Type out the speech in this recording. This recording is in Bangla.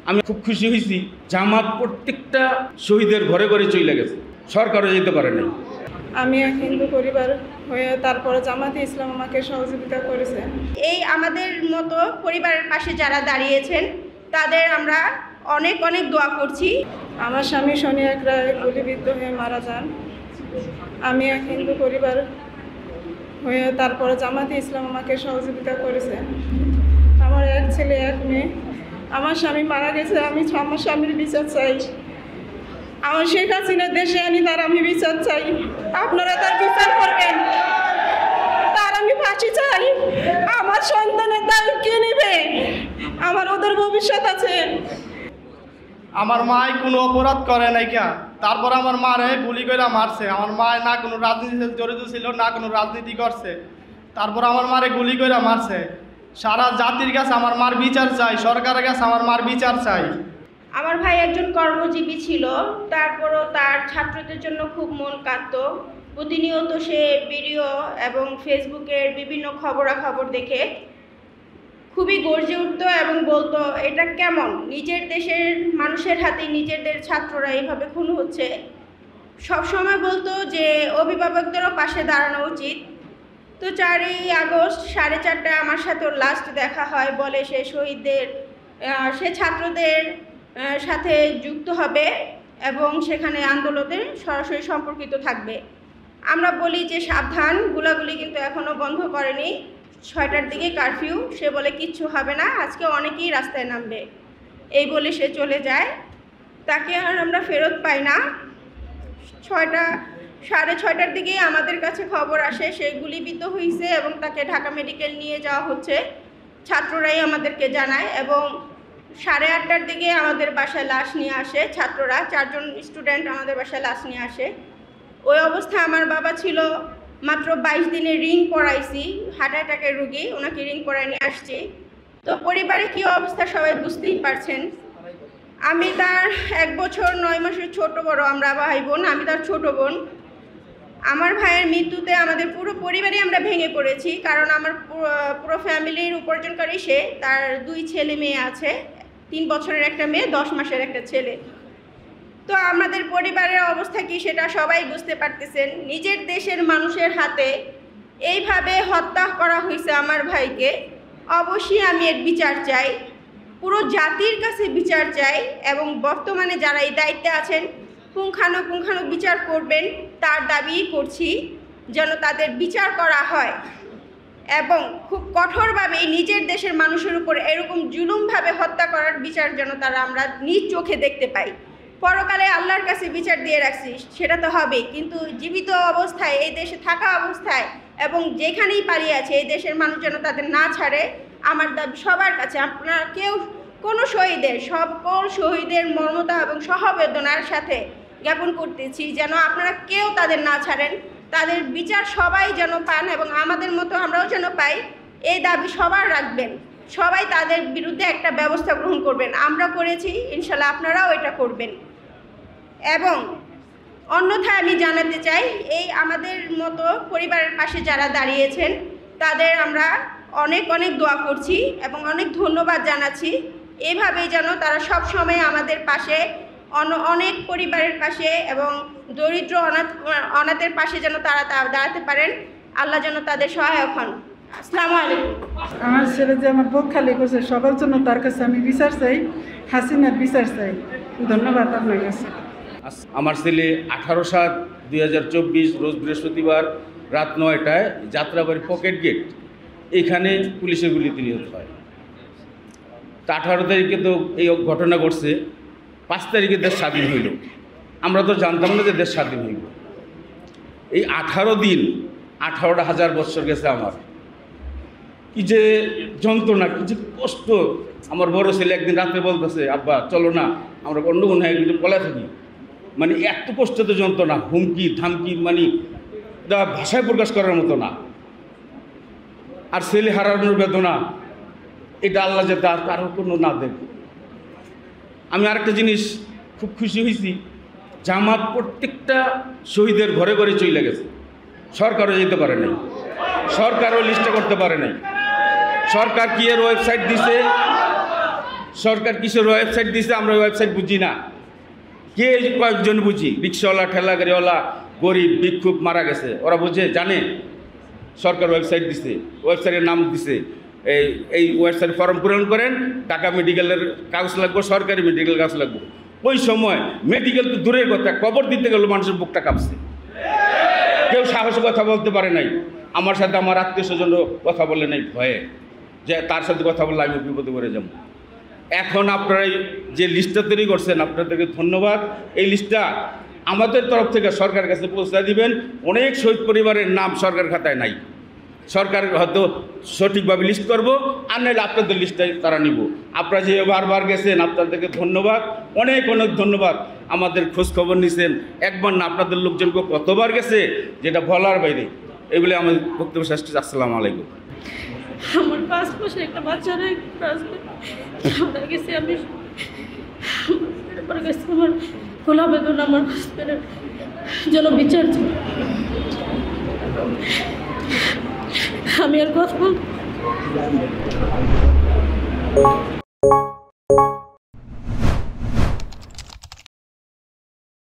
আমি খুব খুশি হয়েছি। জামাত প্রত্যেকটা শহীদের ঘরে ঘরে চলে গেছে, সরকারও যেতে পারে নাই। আমি এক হিন্দু পরিবার হয়ে তারপরে জামাতে ইসলাম আমাকে সহযোগিতা করেছে। এই আমাদের মতো পরিবারের পাশে যারা দাঁড়িয়েছেন তাদের আমরা অনেক অনেক দোয়া করছি। আমার স্বামী শনি এক রায় গুলিবিদ্ধ হয়ে মারা যান। আমি এক হিন্দু পরিবার হয়ে তারপরে জামাতে ইসলাম আমাকে সহযোগিতা করেছে। আমার এক ছেলে এক মেয়ে। আমার স্বামী মারা গেছে, আমি আমার স্বামীর বিচার চাই। আমার শেখ হাসিনা দেশে আনি, তার আমি বিচার চাই। আপনারা তার বিচার করবেন, তার আমি ফাঁসি চাই। আমার সন্তানের দায় কে নেবে? আমার ওদের ভবিষ্যৎ আছে। আমার মায় কোনো অপরাধ করে নাই কা, তারপর আমার মারে গুলি করে মারছে। আমার মায় না কোনো রাজনীতিতে জড়িত ছিল, না কোনো রাজনীতি করছে, তারপর আমার মারে গুলি করে মারছে। সারা জাতির কাছে আমার মার বিচার চাই, সরকারের কাছে আমার মার বিচার চাই। আমার ভাই একজন কর্মজীবী ছিল, তারপরও তার ছাত্রদের জন্য খুব মন কাঁদতো। প্রতিনিয়ত সে ভিডিও এবং ফেসবুকের বিভিন্ন খবরাখবর দেখে খুবই গর্জে উঠত এবং বলতো, এটা কেমন, নিজের দেশের মানুষের হাতে নিজেদের ছাত্ররা এইভাবে খুন হচ্ছে। সবসময় বলতো যে অভিভাবকদেরও পাশে দাঁড়ানো উচিত। তো 4ই আগস্ট 4:30টায় আমার সাথে ওর লাস্ট দেখা হয়। বলে সে শহীদদের, সে ছাত্রদের সাথে যুক্ত হবে এবং সেখানে আন্দোলনে সরাসরি সম্পর্কিত থাকবে। আমরা বলি যে সাবধান, গুলাগুলি কিন্তু এখনও বন্ধ করেনি। 6টার দিকে কারফিউ। সে বলে কিচ্ছু হবে না, আজকে অনেকেই রাস্তায় নামবে, এই বলে সে চলে যায়। তাকে আর আমরা ফেরত পাই না। 6:30টার দিকেই আমাদের কাছে খবর আসে সে গুলিবিদ্ধ হয়েছে এবং তাকে ঢাকা মেডিকেল নিয়ে যাওয়া হচ্ছে। ছাত্ররাই আমাদেরকে জানায় এবং 8:30টার দিকে আমাদের বাসায় লাশ নিয়ে আসে ছাত্ররা। 4 জন স্টুডেন্ট আমাদের বাসায় লাশ নিয়ে আসে। ওই অবস্থায় আমার বাবা ছিল মাত্র 22 দিনে, রিং পরাইছি, হার্ট অ্যাটাকের রুগী, ওনাকে রিং পরাই নিয়ে আসছি। তো পরিবারে কী অবস্থা সবাই বুঝতেই পারছেন। আমি তার 1 বছর 9 মাসের ছোট বড়, আমরা ভাই বোন, আমি তার ছোট বোন। আমার ভাইয়ের মৃত্যুতে আমাদের পুরো পরিবারই আমরা ভেঙে পড়েছি, কারণ আমার পুরো ফ্যামিলির উপার্জনকারী সে। তার 2 ছেলে মেয়ে আছে, 3 বছরের একটা মেয়ে, 10 মাসের একটা ছেলে। তো আমাদের পরিবারের অবস্থা কি সেটা সবাই বুঝতে পারতেছেন। নিজের দেশের মানুষের হাতে এইভাবে হত্যা করা হয়েছে আমার ভাইকে। অবশ্যই আমি এর বিচার চাই, পুরো জাতির কাছে বিচার চাই এবং বর্তমানে যারা এই দায়িত্বে আছেন পুঙ্খানুপুঙ্খানু বিচার করবেন তার দাবি করছি, যেন তাদের বিচার করা হয় এবং খুব কঠোরভাবে নিজের দেশের মানুষের উপর এরকম জুলুমভাবে হত্যা করার বিচার যেন তারা আমরা নিজ চোখে দেখতে পাই। পরকালে আল্লাহর কাছে বিচার দিয়ে রাখছি, সেটা তো হবেই, কিন্তু জীবিত অবস্থায় এই দেশে থাকা অবস্থায় এবং যেখানেই পালিয়ে আছে এই দেশের মানুষ যেন তাদের না ছাড়ে। আমার দাবি সবার কাছে, আপনারা কেউ কোনো শহীদের, সকল শহীদের মর্মতা এবং সহবেদনার সাথে জ্ঞাপন করতেছি যেন আপনারা কেউ তাদের না ছাড়েন, তাদের বিচার সবাই যেন পান এবং আমাদের মতো আমরাও যেন পাই, এই দাবি সবার রাখবেন। সবাই তাদের বিরুদ্ধে একটা ব্যবস্থা গ্রহণ করবেন। আমরা করেছি, ইনশাল্লাহ আপনারাও এটা করবেন। এবং অন্যথায় আমি জানাতে চাই, এই আমাদের মতো পরিবারের পাশে যারা দাঁড়িয়েছেন তাদের আমরা অনেক অনেক দোয়া করছি এবং অনেক ধন্যবাদ জানাচ্ছি। এভাবেই যেন তারা সব সময় আমাদের পাশে, অনেক পরিবারের পাশে এবং দরিদ্র অনাথের পাশে যেন তারা দাঁড়াতে পারেন। আল্লাহ যেন তাদের সহায়ক হন। আসসালামু আলাইকুম। আমার ছেলে যে আমার বুক খালি করছে, সবার জন্য তার কাছে আমি বিচার চাই, হাসিনার বিচার চাই। ধন্যবাদ আপনার কাছে। আমার ছেলে 18/7/2024 রোজ বৃহস্পতিবার রাত 9টায় যাত্রাবাড়ি পকেট গেট এখানে পুলিশের গুলিতে নিহত হয়। তা 18 তারিখে তো এই ঘটনা ঘটছে, 5 তারিখে দেশ স্বাধীন হইল। আমরা তো জানতাম না যে দেশ স্বাধীন হইল। এই 18 দিন 18,000 বছর গেছে আমার। কি যে যন্ত্রণা, কি যে কষ্ট। আমার বড় ছেলে একদিন রাত্রে বলতেছে, আব্বা চলো না আমরা অন্য কোনো একদিন বলে থাকি। মানে এত কষ্ট তো যন্ত্রণা, হুমকি ধামকি, মানে ভাষায় প্রকাশ করার মতো না। আর ছেলে হারানোর বেদনা, এটা আল্লাহ যাতে আর কারো কোনো না দেখে। আমি আরেকটা জিনিস খুব খুশি হয়েছি, জামাত প্রত্যেকটা শহীদের ঘরে ঘরে চলে গেছে, সরকারও যেতে পারে নাই, সরকারও লিস্টে করতে পারে নাই। সরকার কি এর ওয়েবসাইট দিছে, সরকার কিসের ওয়েবসাইট দিছে, আমরা ওয়েবসাইট বুঝি না। কে কয়েকজন বুঝি? রিক্সাওয়ালা, ঠেলা গাড়িওয়ালা, গরিব, ভিক্ষুক মারা গেছে, ওরা বুঝে জানে? সরকার ওয়েবসাইট দিছে, ওয়েবসাইটের নাম দিছে, এই ওয়েবসাইট ফর্ম পূরণ করেন, ঢাকা মেডিকেলের কাগজ লাগবে, সরকারি মেডিকেল কাগজ লাগবে। ওই সময় মেডিকেল তো দূরের কথা, কবর দিতে গেল মানুষের বুকটা কাঁপছে, কেউ সাহসে কথা বলতে পারে নাই। আমার সাথে আমার আত্মীয় স্বজনও কথা বলে নাই ভয়ে, যে তার সাথে কথা বললে আমি বিপদে পড়ে যাব। এখন আপনারা যে লিস্টটা তৈরি করছেন, আপনাদেরকে ধন্যবাদ। এই লিস্টটা আমাদের তরফ থেকে সরকারের কাছে পৌঁছে দিবেন। অনেক শহীদ পরিবারের নাম সরকার খাতায় নাই, সরকার হয়তো সঠিকভাবে লিস্ট করব, আর নাহলে আপনাদের লিস্টটাই তারা নিব। আপনারা যে বারবার গেছেন, আপনাদেরকে ধন্যবাদ, অনেক অনেক ধন্যবাদ। আমাদের খোঁজ খবর নিছেন, একবার না আপনাদের লোকজনকে কতবার গেছে যেটা বলার বাইরে। এগুলি আমার বক্তব্য শেষ করছি। আসসালামু আলাইকুম। আমার 5 মাসের একটা বাচ্চার আমরা গেছি, আমি আমার কাছে আমার খোলা বেদনা, আমার হাজবেন্ডের জন্য বিচার চাই। আমি আর কথা বল